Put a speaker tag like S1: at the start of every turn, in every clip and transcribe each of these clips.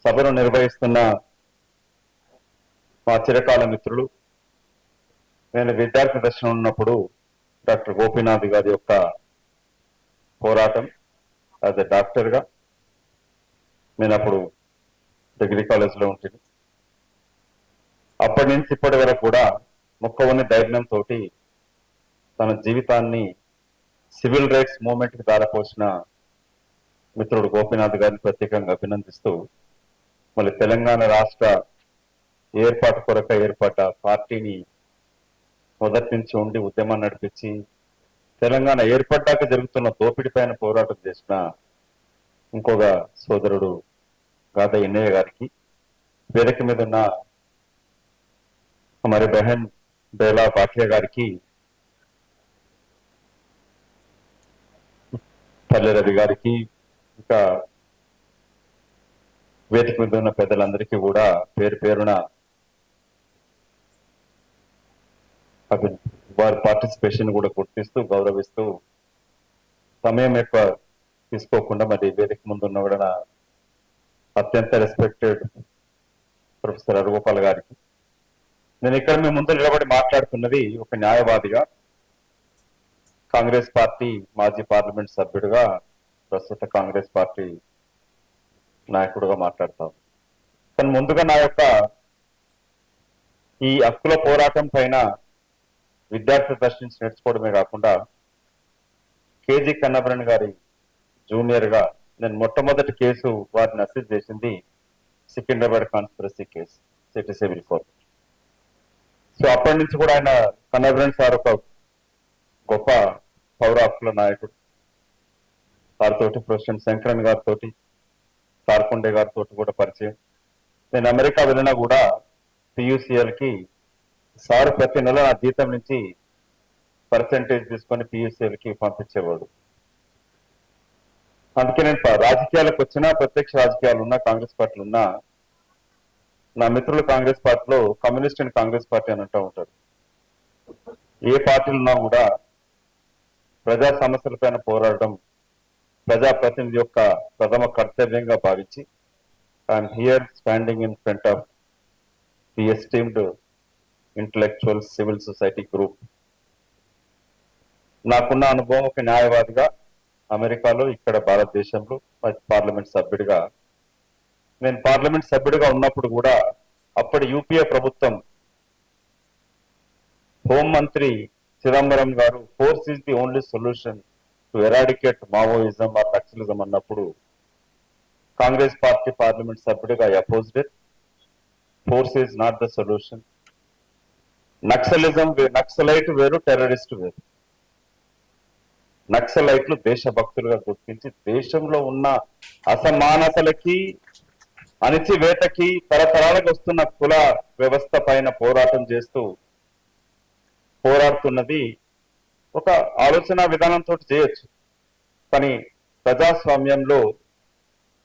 S1: సభను నిర్వహిస్తున్న మా చిరకాల మిత్రులు, నేను విద్యార్థి దశలో ఉన్నప్పుడు డాక్టర్ గోపీనాథ్ గారి యొక్క పోరాటం యాజ్ ఎ డాక్టర్గా నేను అప్పుడు డిగ్రీ కాలేజ్లో ఉంటుంది. అప్పటి నుంచి ఇప్పటి వరకు కూడా మొక్కవని ధైర్యంతో తన జీవితాన్ని సివిల్ రైట్స్ మూవ్మెంట్కి దారపోసిన మిత్రుడు గోపీనాథ్ గారిని ప్రత్యేకంగా అభినందిస్తూ, మళ్ళీ తెలంగాణ రాష్ట్ర ఏర్పాటు కొరక ఏర్పడ్డ పార్టీని మొదటి నుంచి ఉండి ఉద్యమం నడిపించి తెలంగాణ ఏర్పడ్డాక జరుగుతున్న దోపిడి పైన పోరాటం చేసిన ఇంకొక సోదరుడు గాదా ఎన్నయ్య గారికి, వేదిక మీద ఉన్న మరి బెహన్ బేలా పాటియా గారికి, పల్లె రవి గారికి, ఇంకా వేదిక మీద ఉన్న పెద్దలందరికీ కూడా పేరు పేరున వారి పార్టిసిపేషన్ కూడా గుర్తిస్తూ గౌరవిస్తూ సమయం ఎక్కువ తీసుకోకుండా మరి వేదిక ముందు ఉన్న కూడా అత్యంత రెస్పెక్టెడ్ ప్రొఫెసర్ అరుగోపాల్ గారికి, నేను ఇక్కడ మీ ముందు నిలబడి మాట్లాడుతున్నది ఒక న్యాయవాదిగా, కాంగ్రెస్ పార్టీ మాజీ పార్లమెంట్ సభ్యుడిగా, ప్రస్తుత కాంగ్రెస్ పార్టీ నాయకుడిగా మాట్లాడతాను. కానీ ముందుగా నా యొక్క ఈ హక్కుల పోరాటం పైన విద్యార్థి దశ నుంచి నేర్చుకోవడమే కాకుండా కేజీ కన్నభరణ్ గారి జూనియర్గా నేను మొట్టమొదటి కేసు వారిని అసెస్ చేసింది Secunderabad conspiracy case, city civil court. So అప్పటి నుంచి కూడా ఆయన కన్నభరణ్ సార్ ఒక గొప్ప పౌర హక్కుల నాయకుడు. వారితోటి ప్రెసిడెంట్ శంకరన్ గారితో, తార్కొండే గారితో కూడా పరిచయం. నేను అమెరికా వెళ్ళినా కూడా పియూసీఎల్కి సార్ ప్రతి నెల నా జీతం నుంచి పర్సెంటేజ్ తీసుకొని పియూసీఎల్కి పంపించేవాడు. అందుకే నేను రాజకీయాలకు వచ్చినా, ప్రత్యక్ష రాజకీయాలు ఉన్నా, కాంగ్రెస్ పార్టీలు ఉన్నా, నా మిత్రులు కాంగ్రెస్ పార్టీలో కమ్యూనిస్ట్ అండ్ కాంగ్రెస్ పార్టీ అని అంటూ ఉంటారు. ఏ పార్టీలు ఉన్నా కూడా ప్రజా సమస్యలపైన పోరాడడం ప్రజాప్రతినిధి యొక్క ప్రథమ కర్తవ్యంగా భావించి I'm here standing in front of the esteemed intellectual civil society group. నాకున్న అనుభవం ఒక న్యాయవాదిగా అమెరికాలో, ఇక్కడ భారతదేశంలో పార్లమెంట్ సభ్యుడిగా, నేను పార్లమెంట్ సభ్యుడిగా ఉన్నప్పుడు కూడా అప్పటి యూపీఏ ప్రభుత్వం హోంమంత్రి చిదంబరం గారు force is the only solution to eradicate Maoism or Naxalism అన్నప్పుడు కాంగ్రెస్ పార్టీ పార్లమెంట్ సభ్యుడిగా opposed it. Force is not the solution. Naxalism, Naxalite వేరు, టెర్రరిస్ట్ వేరు. నక్సలైట్లు దేశభక్తులుగా గుర్తించి దేశంలో ఉన్న అసమానతలకి, అణిచివేతకి, తరతరాలకు వస్తున్న కుల వ్యవస్థ పైన పోరాటం చేస్తూ పోరాడుతున్నది ఒక ఆలోచన విధానంతో చేయొచ్చు. కానీ ప్రజాస్వామ్యంలో,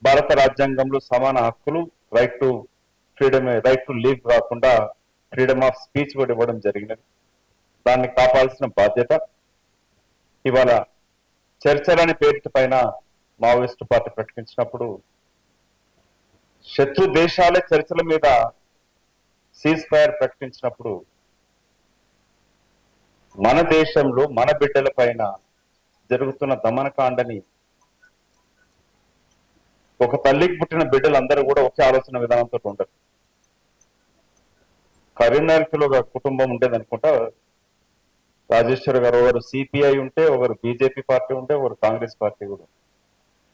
S1: భారత రాజ్యాంగంలో సమాన హక్కులు, right to freedom, right to leave కాకుండా ఫ్రీడమ్ ఆఫ్ స్పీచ్ కూడా ఇవ్వడం జరిగినది. దాన్ని కాపాల్సిన బాధ్యత ఇవాళ చర్చలని పేరిట పైన మావోయిస్టు పార్టీ ప్రకటించినప్పుడు శత్రు దేశాలే చర్చల మీద సీజ్ ఫైర్ ప్రకటించినప్పుడు మన దేశంలో మన బిడ్డల పైన జరుగుతున్న దమనకాండని ఒక తల్లికి పుట్టిన బిడ్డలందరూ కూడా ఒకే ఆలోచన విధానంతో ఉండరు. కరీంనగర్లో ఒక కుటుంబం ఉండేది అనుకుంటా, రాజేశ్వర్ గారు ఒకరు సిపిఐ ఉంటే, ఒకరు బీజేపీ పార్టీ ఉంటే, ఒకరు కాంగ్రెస్ పార్టీ కూడా.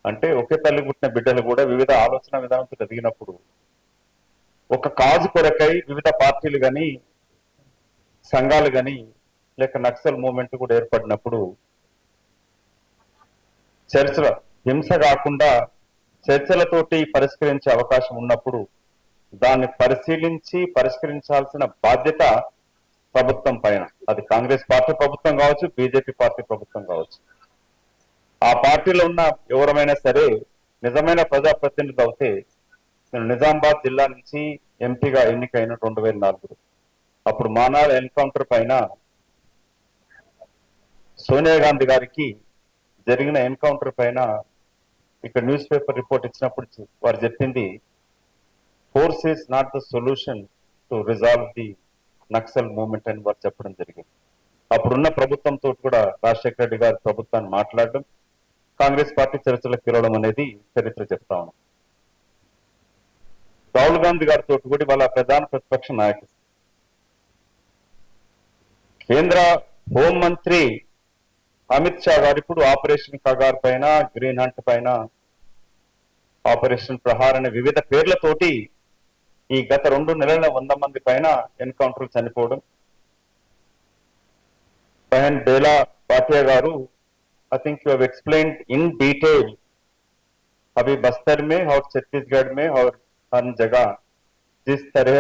S1: అంటే ఒకే తల్లి పుట్టిన బిడ్డలు కూడా వివిధ ఆలోచన విధానంతో ఎదిగినప్పుడు ఒక కాజు కొరకై వివిధ పార్టీలు కానీ, సంఘాలు కానీ, లేక నక్సల్ మూవ్మెంట్ కూడా ఏర్పడినప్పుడు చర్చల హింస కాకుండా చర్చలతోటి పరిష్కరించే అవకాశం ఉన్నప్పుడు దాన్ని పరిశీలించి పరిష్కరించాల్సిన బాధ్యత ప్రభుత్వం పైన, అది కాంగ్రెస్ పార్టీ ప్రభుత్వం కావచ్చు, బీజేపీ పార్టీ ప్రభుత్వం కావచ్చు. ఆ పార్టీలో ఉన్న ఎవరమైనా సరే నిజమైన ప్రజాప్రతినిధి అవుతే, నేను నిజామాబాద్ జిల్లా నుంచి ఎంపీగా ఎన్నికైన 2004, అప్పుడు మానాల ఎన్కౌంటర్ పైన సోనియా గాంధీ గారికి జరిగిన ఎన్కౌంటర్ పైన ఇక్కడ న్యూస్ పేపర్ రిపోర్ట్ ఇచ్చినప్పుడు వారు చెప్పింది, force is not the solution to resolve the Naxal movement అని వారు చెప్పడం జరిగింది. అప్పుడున్న ప్రభుత్వంతో కూడా రాజశేఖర రెడ్డి గారి ప్రభుత్వాన్ని మాట్లాడడం, కాంగ్రెస్ పార్టీ చర్చలకు పిలవడం అనేది చరిత్ర చెప్తా ఉన్నాం. రాహుల్ గాంధీ గారితో కూడా వాళ్ళ ప్రధాన ప్రతిపక్ష నాయకుడు, కేంద్ర హోంమంత్రి అమిత్ షా గారు ఇప్పుడు ఆపరేషన్ కగార్ పైన, గ్రీన్ హంట్ పైన, ఆపరేషన్ ప్రహార్ అనే వివిధ పేర్లతోటి ఈ గత 2 నెలల 100 మంది పైన ఎన్కౌంటర్ చనిపోవడం. బహన్ బేలా పాటియా గారు, I think you have explained in detail अभी बस्तर में और छत्तीसगढ़ में और हर जगह जिस तरह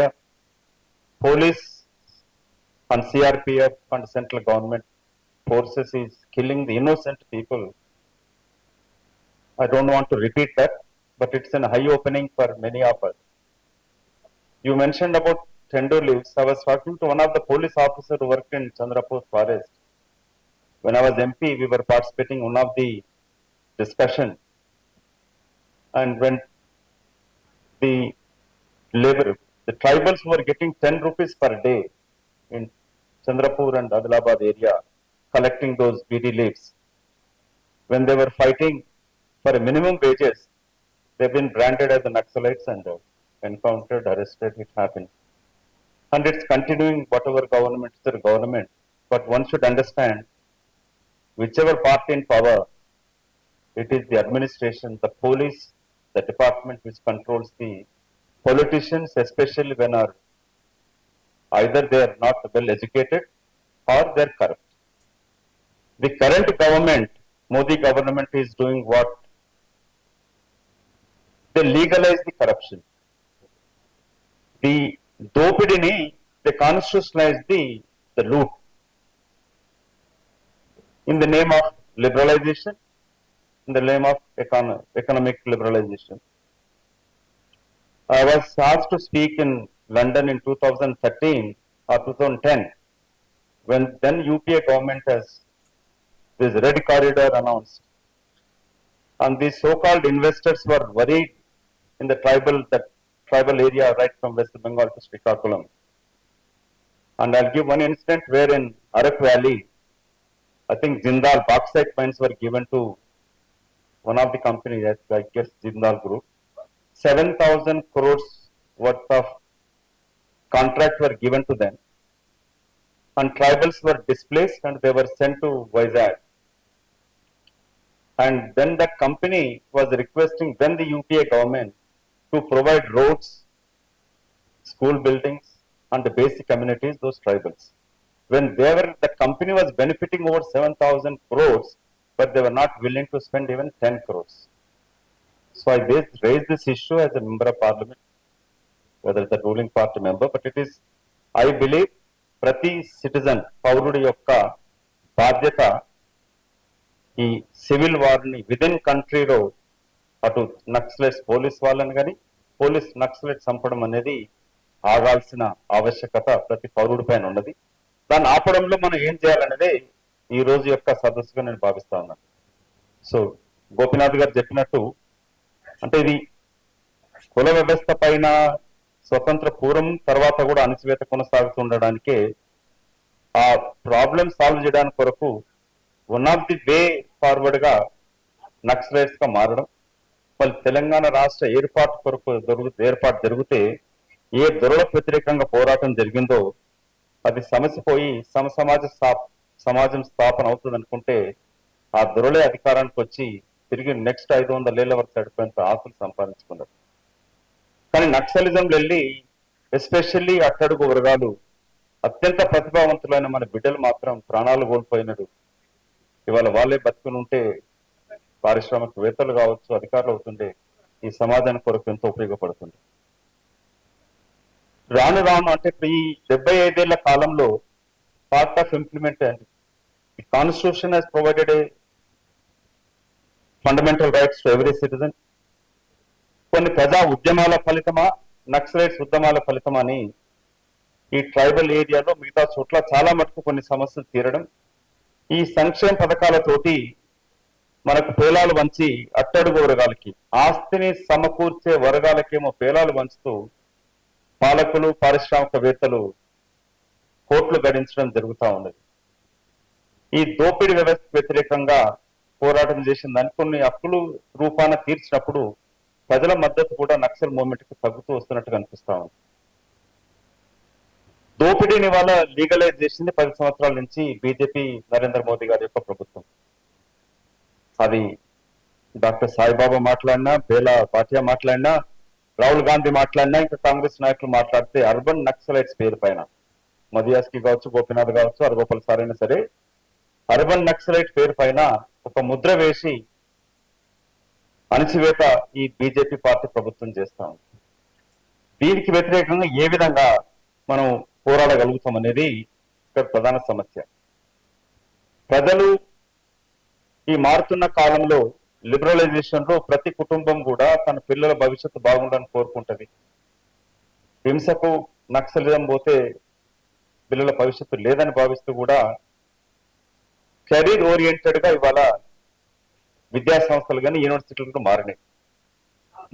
S1: police and CRPF and central government forces is killing the innocent people. I don't want to repeat that, but it's an eye opening for many of us. You mentioned about tender leaves. I was talking to one of the police officers who worked in Chandrapur forest. When I was MP, we were participating in one of the discussion, and when the labor, the tribals were getting 10 rupees per day in Chandrapur and Adilabad area, collecting those BD leaves. When they were fighting for a minimum wages, they've been branded as the Naxalites and encountered, arrested. It happened, and it's continuing. Whatever government is the government, but one should understand, whichever party in power, it is the administration, the police, the department which controls the politicians, especially when are either they are not well educated or they are corrupt. The current government, Modi government, is doing what? They legalize the corruption. The dopidini, they constitutionalize the loot in the name of liberalization, in the name of economic liberalization. I was asked to speak in London in 2013 or 2010, when then UPA government has this red corridor announced, and these so-called investors were worried in the tribal area right from West Bengal to Srikakulam. And I'll give one incident where in Arak Valley, I think Jindal bauxite mines were given to one of the companies, I guess Jindal Group. 7,000 crores worth of contract were given to them, and tribals were displaced and they were sent to Vizag. And then the company was requesting then the UPA government to provide roads, school buildings, and the basic amenities, those tribals. When the company was benefiting over 7,000 crores, but they were not willing to spend even 10 crores. So I raised this issue as a member of parliament, whether it's a ruling party member, but it is, I believe, ప్రతి citizen, పౌరుడి యొక్క బాధ్యత ఈ civil వార్ని within కంట్రీలో అటు Naxalites police వాళ్ళని కానీ police naxalite చంపడం అనేది ఆగాల్సిన ఆవశ్యకత ప్రతి పౌరుడి పైన ఉన్నది. దాన్ని ఆపడంలో మనం ఏం చేయాలనేదే ఈ రోజు యొక్క సదస్సుగా నేను భావిస్తా ఉన్నాను. సో గోపినాథ్ గారు చెప్పినట్టు, అంటే ఇది కుల వ్యవస్థ పైన స్వతంత్ర పూర్వం తర్వాత కూడా అణచివేత కొనసాగుతుండడానికే ఆ ప్రాబ్లం సాల్వ్ చేయడానికి కొరకు one of the way forward గా నక్సలైట్స్ గా మారడం. మళ్ళీ తెలంగాణ రాష్ట్ర ఏర్పాటు కొరకు ఏర్పాటు జరిగితే ఏ దొరలకు వ్యతిరేకంగా పోరాటం జరిగిందో అది సమసిపోయి సమాజం స్థాపన అవుతుంది అనుకుంటే ఆ దొరలే అధికారానికి వచ్చి తిరిగి నెక్స్ట్ 500 ఏళ్ల వరకు చడిపోయేంత ఆస్తులు సంపాదించుకున్నారు. కానీ నక్సలిజంలో వెళ్ళి ఎస్పెషల్లీ అట్టడుగు వర్గాలు, అత్యంత ప్రతిభావంతులైన మన బిడ్డలు మాత్రం ప్రాణాలు కోల్పోయినారు. ఇవాళ వాళ్ళే బతుకుని ఉంటే పారిశ్రామికవేత్తలు కావచ్చు, అధికారులు అవుతుండే ఈ సమాజానికి కొరకు ఎంతో ఉపయోగపడుతుంది. రాను రాను అంటే ఈ 75 ఏళ్ల కాలంలో part of implement the constitution has provided a fundamental rights to every citizen. కొన్ని ప్రజా ఉద్యమాల ఫలితమా, నక్సలైట్స్ ఉద్యమాల ఫలితమా అని ఈ ట్రైబల్ ఏరియాలో మిగతా చోట్ల చాలా మటుకు కొన్ని సమస్యలు తీరడం, ఈ సంక్షేమ పథకాలతోటి మనకు పేలాలు వంచి అట్టడుగు వర్గాలకి, ఆస్తిని సమకూర్చే వర్గాలకేమో పేలాలు వంచుతూ పాలకులు పారిశ్రామికవేత్తలు కోట్లు గడించడం జరుగుతూ ఉన్నది. ఈ దోపిడీ వ్యవస్థకు వ్యతిరేకంగా పోరాటం చేసిన దాన్ని కొన్ని హక్కులు రూపాన తీర్చినప్పుడు ప్రజల మద్దతు కూడా నక్సల్ మూవ్మెంట్ కి తగ్గుతూ వస్తున్నట్టుగా అనిపిస్తా ఉంది. దోపిడీని వాళ్ళ లీగలైజ్ చేసింది 10 సంవత్సరాల నుంచి బీజేపీ నరేంద్ర మోదీ గారి యొక్క ప్రభుత్వం. అది డాక్టర్ సాయిబాబా మాట్లాడినా, బేలా పాటియా మాట్లాడినా, రాహుల్ గాంధీ మాట్లాడినా, ఇంకా కాంగ్రెస్ నాయకులు మాట్లాడితే అర్బన్ నక్సలైట్స్ పేరు పైన మదియాస్కి కావచ్చు, గోపీనాథ్ కావచ్చు, అరగోపాల్ సార్ అయినా సరే అర్బన్ నక్సలైట్ పేరు పైన ఒక ముద్ర వేసి అణచివేత ఈ బీజేపీ పార్టీ ప్రభుత్వం చేస్తా ఉంది. దీనికి వ్యతిరేకంగా ఏ విధంగా మనం పోరాడగలుగుతాం అనేది ఇక్కడ ప్రధాన సమస్య. ప్రజలు ఈ మారుతున్న కాలంలో లిబరలైజేషన్ లో ప్రతి కుటుంబం కూడా తన పిల్లల భవిష్యత్తు బాగుండాలని కోరుకుంటది. హింసకు నక్సలిజం పోతే పిల్లల భవిష్యత్తు లేదని భావిస్తూ కూడా కెరీర్ ఓరియంటెడ్ గా ఇవాళ విద్యా సంస్థలు కానీ యూనివర్సిటీలు కూడా మారినాయి.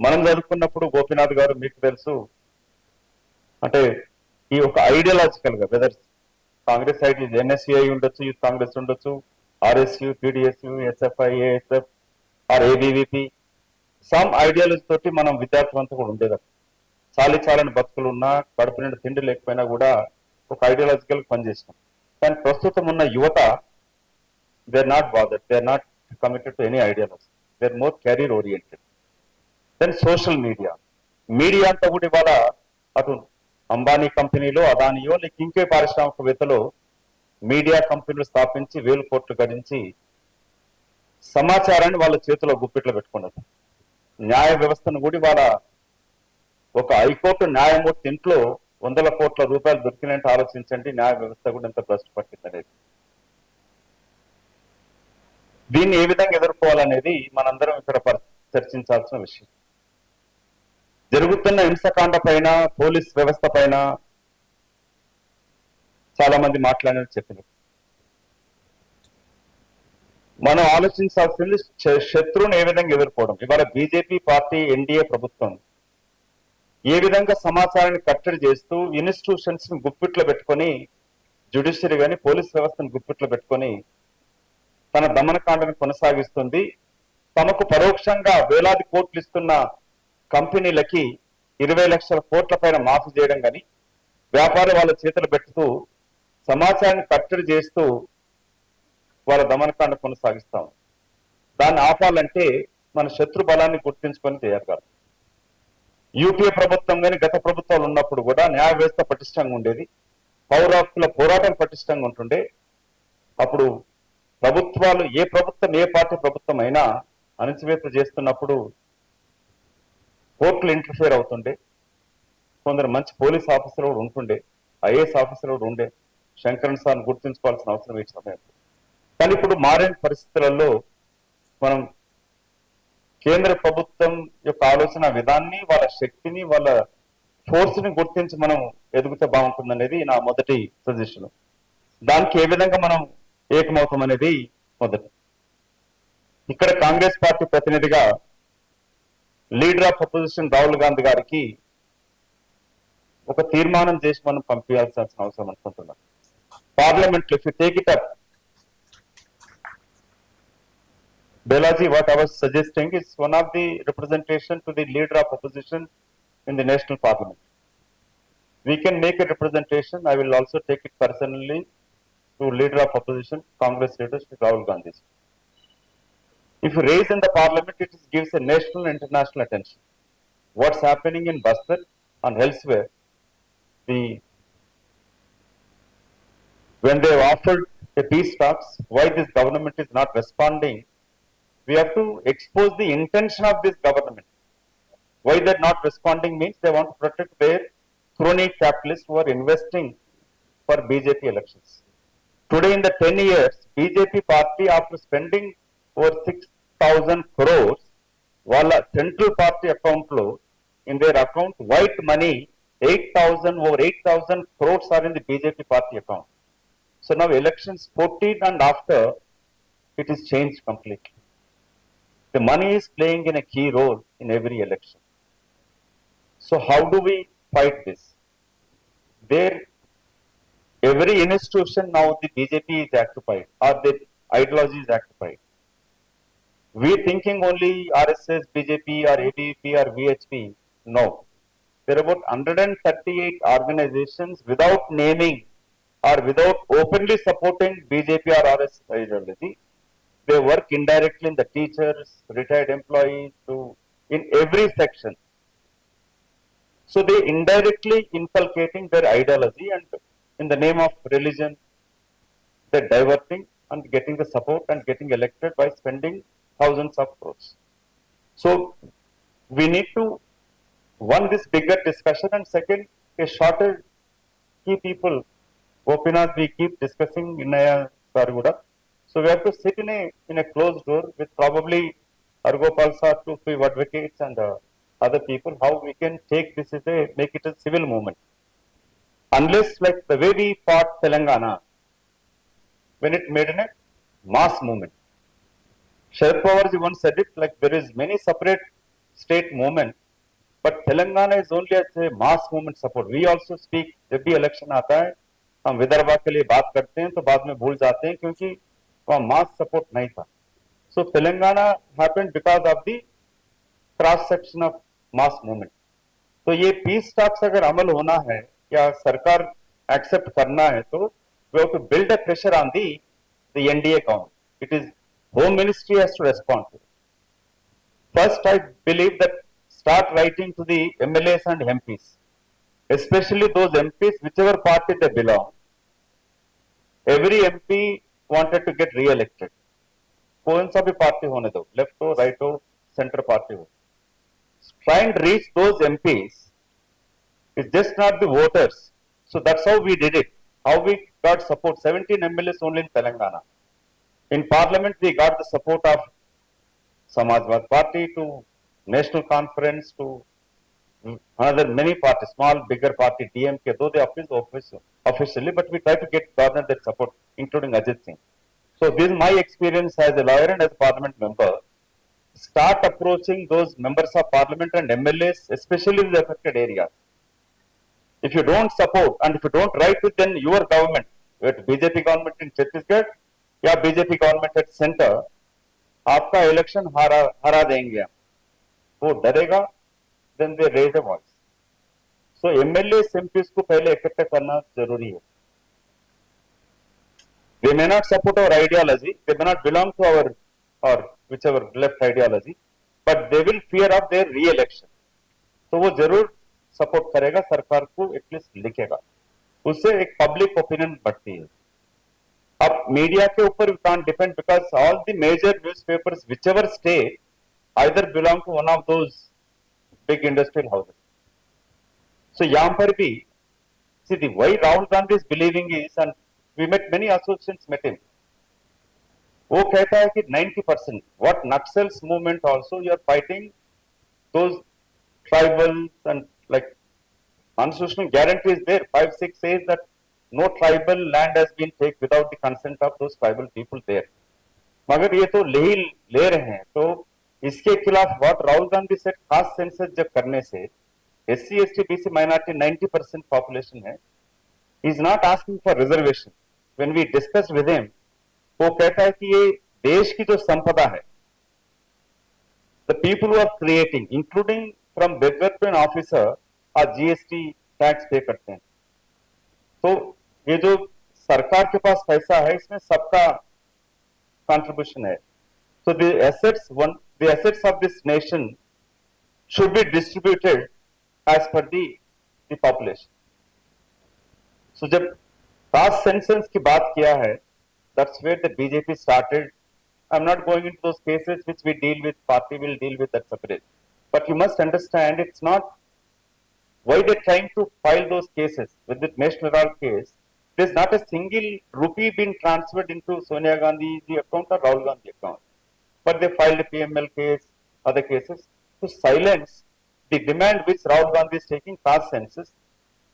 S1: మనం చదువుకున్నప్పుడు గోపీనాథ్ గారు మీకు తెలుసు, అంటే ఈ ఒక ఐడియాలజికల్ గా వెదర్ కాంగ్రెస్ ఐడి ఎన్ఎస్యుఐ ఉండొచ్చు, యూత్ కాంగ్రెస్ ఉండొచ్చు, RSU, PDSU, SFI, ASF or ABVP, some ideology తోటి మనం విద్యార్థులంతా కూడా ఉండేది. చాలని బతుకులు ఉన్నా, కడుపు నిండా తిండి లేకపోయినా కూడా ఒక ఐడియాలజికల్ పనిచేసినాం. కానీ ప్రస్తుతం ఉన్న యువత they are not bothered, they are not committed to any ideology, they are more career oriented. Then social media అంతా కూడా ఇవాళ అటు అంబానీ కంపెనీలో, అదానియో లేక ఇంకే పారిశ్రామికవేత్తలో మీడియా కంపెనీలు స్థాపించి 1000 కోట్లు గడించి సమాచారాన్ని వాళ్ళ చేతిలో గుప్పిట్లో పెట్టుకున్నారు. న్యాయ వ్యవస్థను కూడా వాళ్ళ ఒక హైకోర్టు న్యాయమూర్తి ఇంట్లో 100 కోట్ల రూపాయలు దొరికినట్టు ఆలోచించండి, న్యాయ వ్యవస్థ కూడా ఎంత భ్రష్టు పట్టింది అనేది. దీన్ని ఏ విధంగా ఎదుర్కోవాలనేది మనందరం ఇక్కడ చర్చించాల్సిన విషయం. జరుగుతున్న హింసకాండ పైన, పోలీస్ వ్యవస్థ పైన చాలా మంది మాట్లాడినట్టు చెప్పినారు. మనం ఆలోచించాల్సింది శత్రువుని ఏ విధంగా ఎదుర్కోవడం. ఇవాళ బీజేపీ పార్టీ, ఎన్డీఏ ప్రభుత్వం ఏ విధంగా సమాచారాన్ని కట్టడి చేస్తూ ఇన్స్టిట్యూషన్స్ ని గుప్పిట్లో పెట్టుకొని, జ్యుడిషియరీ కానీ పోలీస్ వ్యవస్థను గుప్పిట్లో పెట్టుకొని తన దమనకాండను కొనసాగిస్తుంది. తమకు పరోక్షంగా వేలాది కోట్లు ఇస్తున్న కంపెనీలకి 20 లక్షల కోట్ల పైన మాఫీ చేయడం కానీ, వ్యాపారం వాళ్ళ చేతులు పెట్టుతూ సమాచారాన్ని కట్టడి చేస్తూ వాళ్ళ దమనకాండ కొనసాగిస్తాం. దాన్ని ఆపాలంటే మన శత్రు బలాన్ని గుర్తించుకొని చేయగలం. యూపీఏ ప్రభుత్వం కానీ గత ప్రభుత్వాలు ఉన్నప్పుడు కూడా న్యాయ వ్యవస్థ పటిష్టంగా ఉండేది, పౌర హక్కుల పోరాటం పటిష్టంగా ఉంటుండే. అప్పుడు ప్రభుత్వాలు, ఏ ప్రభుత్వం, ఏ పార్టీ ప్రభుత్వం అయినా అణచివేత చేస్తున్నప్పుడు కోర్టులు ఇంటర్ఫియర్ అవుతుండే. కొందరు మంచి పోలీస్ ఆఫీసర్ కూడా ఉంటుండే, ఐఏఎస్ ఆఫీసర్ కూడా ఉండే. శంకరన్ సార్ని గుర్తుంచుకోవాల్సిన అవసరం ఈ సమయం. కానీ ఇప్పుడు మారిన పరిస్థితులలో మనం కేంద్ర ప్రభుత్వం యొక్క ఆలోచన విధాన్ని, వాళ్ళ శక్తిని, వాళ్ళ ఫోర్స్ ని గుర్తించి మనం ఎదుగుతే బాగుంటుంది అనేది నా మొదటి సజెషన్. దానికి ఏ విధంగా మనం ఏకమవుతాం అనేది మొదటి. ఇక్కడ కాంగ్రెస్ పార్టీ ప్రతినిధిగా leader of opposition Rahul Gandhi గారికి ఒక తీర్మానం చేసి మనం పంపించాల్సిన అవసరం అనుకుంటున్నాం. పార్లమెంట్ లో if you take it up, Belaji, what I was suggesting is one of the representation to the leader of opposition in the national parliament. We can make a representation. I will also take it personally to leader of opposition, Congress leader Rahul Gandhi. If you raise in the parliament, it gives a national and international attention. What's happening in Bastar and elsewhere, when they have offered a peace talks, why this government is not responding? We have to expose the intention of this government. Why they're not responding means they want to protect their crony capitalists who are investing for BJP elections. Today in the 10 years, BJP party, after spending over 6,000 crores, wala central party account lo, in their account, white money, over 8,000 crores are in the BJP party account. So now elections 14 and after, it is changed completely. The money is playing in a key role in every election. So how do we fight this? There, every institution now the BJP is occupied or the ideology is occupied. We thinking only RSS, BJP or ABP or VHP. No. There are about 138 organizations without naming or without openly supporting BJP or RSS ideology. They work indirectly in the teachers, retired employees, in every section. So they indirectly inculcating their ideology and in the name of religion, they're diverting and getting the support and getting elected by spending thousands of crores. So we need to one this bigger discussion and second a shorter key people. Gopinath, we keep discussing in Sarguda. So we have to sit in a closed door with probably Argopal sir, two, three advocates and other people. How we can take this as make it a civil movement. Unless like the way we fought Telangana, when it made a mass movement. Sharad Pawarji once said it like there is many separate state movement, but Telangana is only as a mass movement support. We also speak जब भी election आता है हम विदर्भा के लिए बात करते हैं तो बाद में भूल जाते हैं क्योंकि वहाँ मास सपोर्ट नहीं था. So Telangana happened because of the cross section of mass movement. तो ये पीस टॉक्स अगर अमल होना है या सरकार एक्सेप्ट करना है तो we have to build a pressure on the the NDA government. It is home ministry has to respond to. First I believe that start writing to the MLAs and MPs, especially those MPs whichever party they belong. Every MP wanted to get re-elected. कौन सा भी party होने दो, left हो, right हो, centre party हो. Try and reach those MPs. It's just not the voters. So that's how we did it. How we got support. 17 MLAs only in Telangana. In Parliament, we got the support of Samajwad Party to National Conference to another many parties, small, bigger party, DMK, though they opposed officially, but we try to get government that support, including Ajit Singh. So this is my experience as a lawyer and as a parliament member. Start approaching those members of parliament and MLAs, especially in the affected areas. If you don't support and if you don't write with then your government, with BJP government in Chhattisgarh या BJP government at center, आपका election हरा देंगे हम. वो डरेगा, then they raise a voice. So MLAs, MPs को पहले इकट्ठा करना जरूरी है. They may not support our ideology, they may not belong to our or whichever left ideology, but they will fear of their re-election. तो वो जरूर support करेगा, सरकार को एटलीस्ट लिखेगा. उससे एक पब्लिक ओपिनियन बढ़ती है. अब मीडिया के ऊपर we can't depend because all the major newspapers, whichever state, either belong to one of those big industrial houses. So यहाँ पर भी, see the why Rahul Gandhi is believing is, and we met many associates met him. वो कहता है कि 90% what Naxals movement also you are fighting those tribals and like constitutional guarantee is there. 5-6 says that no tribal land has been taken without the consent of those tribal people there. मगर ये तो ले रहे हैं. तो इसके खिलाफ what Rahul Gandhi said खास सेंसस जब करने से SC, ST, BC minority 90% population है. He is not asking for reservation. When we discuss with him, वो कहता है कि ये देश की जो संपदा है, the people who are creating including from beggar to an officer और GST टैक्स पे करते हैं. तो ये जो सरकार के पास पैसा है इसमें सबका कंट्रीब्यूशन है. So the assets of this nation should be distributed as per the population. So जब caste census की बात किया है, that's where the BJP started. I'm not going into those cases which we deal with, party will deal with that separate. But you must understand it's not why they're trying to file those cases with the National Herald case. There's not a single rupee being transferred into Sonia Gandhi's account or Rahul Gandhi account. But they filed a PML case, other cases, to silence the demand which Rahul Gandhi is taking caste census.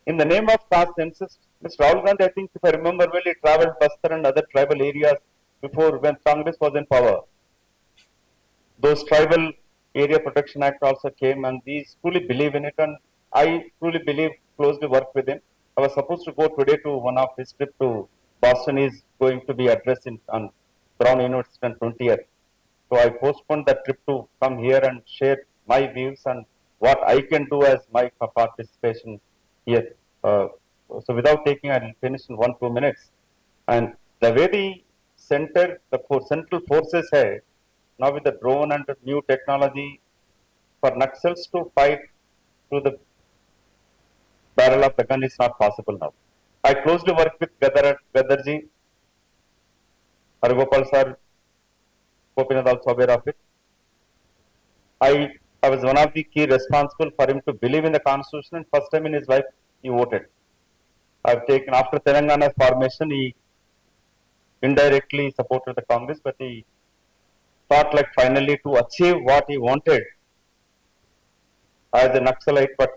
S1: In the name of caste census, Mr. Rahul Gandhi, I think if I remember well, he travelled Bastar and other tribal areas before when Congress was in power. Those tribal area protection act also came and we truly believe in it and I truly believe closely work with him. I was supposed to go today to one of his trip to Boston is going to be addressed on Brown University on 20th. So I postponed that trip to come here and share my views and what I can do as my participation here. Uh, so without taking, I'll finish in 1-2 minutes. And the way the central forces have now with the drone and the new technology for Naxals to fight through the barrel of the gun is not possible now. I closely work with Gadarji, Hargopal sir, Gopinath also aware of it. I was one of the key responsible for him to believe in the constitution and first time in his life he voted. I've taken after Telangana formation, he indirectly supported the Congress, but he thought like finally to achieve what he wanted as a Naxalite, but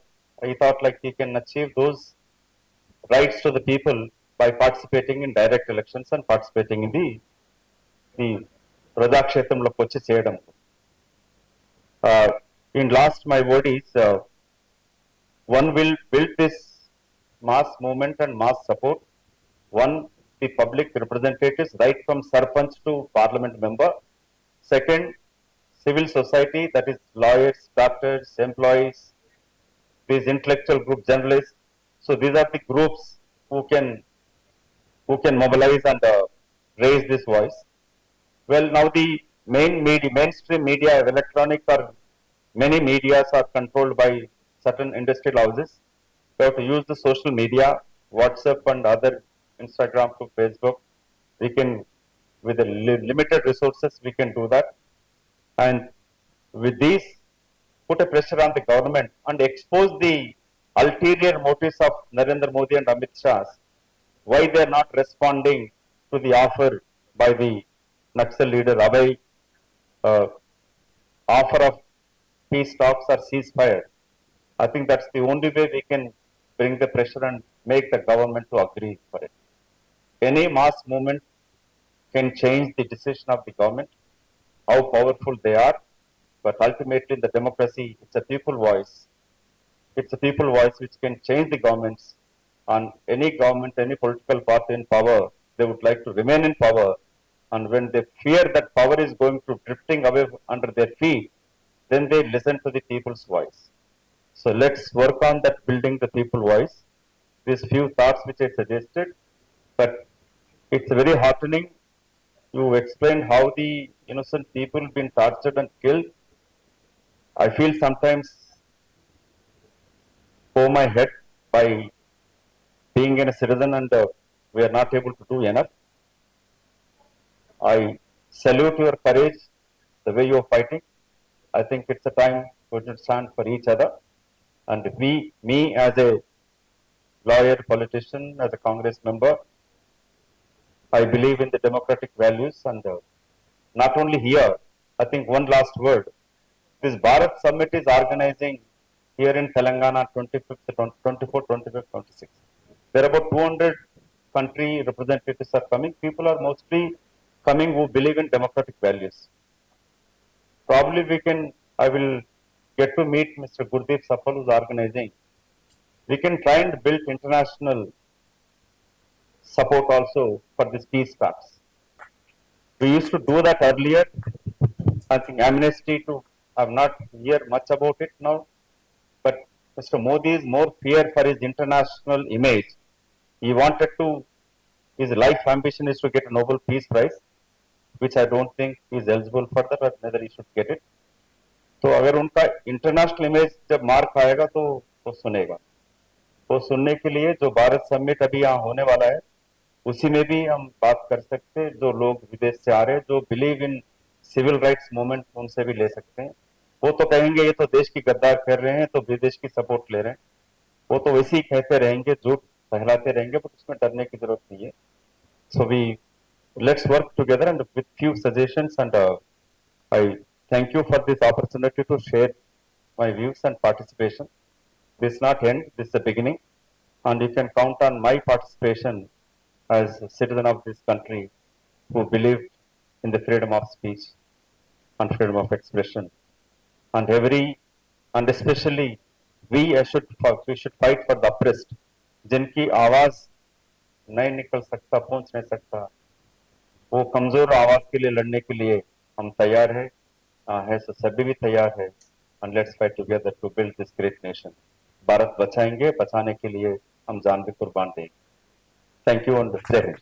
S1: he thought like he can achieve those rights to the people by participating in direct elections and participating in the ప్రజాక్షేత్రంలోకి వచ్చి చేయడం. In last my word is one will build this mass movement and mass support. One, the public representatives right from sarpanch to parliament member. Second, civil society, that is lawyers, doctors, employees, these intellectual group, journalists. So these are the groups who can mobilize and raise this voice. Well, now the mainstream media, electronic or many medias are controlled by certain industrial houses. We have to use the social media, WhatsApp and other Instagram to Facebook. We can, with the limited resources, we can do that. And with these, put a pressure on the government and expose the ulterior motives of Narendra Modi and Amit Shah, why they are not responding to the offer by the Naxal leader Abhay, offer of peace talks or ceasefire. I think that's the only way we can bring the pressure and make the government to agree for it. Any mass movement can change the decision of the government, how powerful they are, but ultimately in the democracy, it's a people voice. It's a people voice which can change the governments. And any government, any political party in power, they would like to remain in power. And when they fear that power is going to drifting away under their feet, then they listen to the people's voice. So let's work on that building the people voice. These few thoughts which I suggested, but it's very heartening. You explained how the innocent people been tortured and killed. I feel sometimes over my head by being a citizen and we are not able to do enough. I salute your courage, the way you are fighting. I think it's a time we should stand for each other. And me as a lawyer, politician, as a Congress member, I believe in the democratic values and not only here, I think one last word. This Bharat Summit is organizing here in Telangana 25th, 24th, 25th, 26th. There are about 200 country representatives are coming. People are mostly coming who believe in democratic values. Probably I will get to meet Mr. Gurdeep Sapal who's organizing. We can try and build international support also for these peace talks. We used to do that earlier. I think amnesty too. I'm not hear much about it now, but Mr. Modi is more fear for his international image. He wanted to, his life ambition is to get a Nobel Peace Prize, which I don't think he is eligible for that, but neither he should get it. तो अगर उनका international image जब मार खाएगा तो वो सुनेगा. वो सुनने के लिए जो भारत समिट अभी यहाँ होने वाला है उसी में भी हम बात कर सकते हैं. जो लोग विदेश से आ रहे हैं जो believe in civil rights movement उनसे भी ले सकते हैं. वो तो कहेंगे ये तो देश की गद्दार कर रहे हैं तो विदेश की सपोर्ट ले रहे हैं. वो तो वैसे ही कहते रहेंगे, झूठ फैलाते रहेंगे, बट उसमें डरने की जरूरत नहीं है. So we let's work together and with few suggestions and I thank you for this opportunity to share my views and participation. This is not end, this is the beginning and you can count on my participation as a citizen of this country who believe in the freedom of speech and freedom of expression and especially we should fight for the oppressed. जिनकी आवाज नहीं निकल सकता, पहुंच नहीं सकता, वो कमजोर आवाज के लिए लड़ने के लिए हम तैयार है सो सभी भी तैयार है। And let's fight together to build this great nation. Bharat बचाएंगे, बचाने के लिए हम जान भी कुर्बान देंगे। थैंक यू एंड जय हिंद।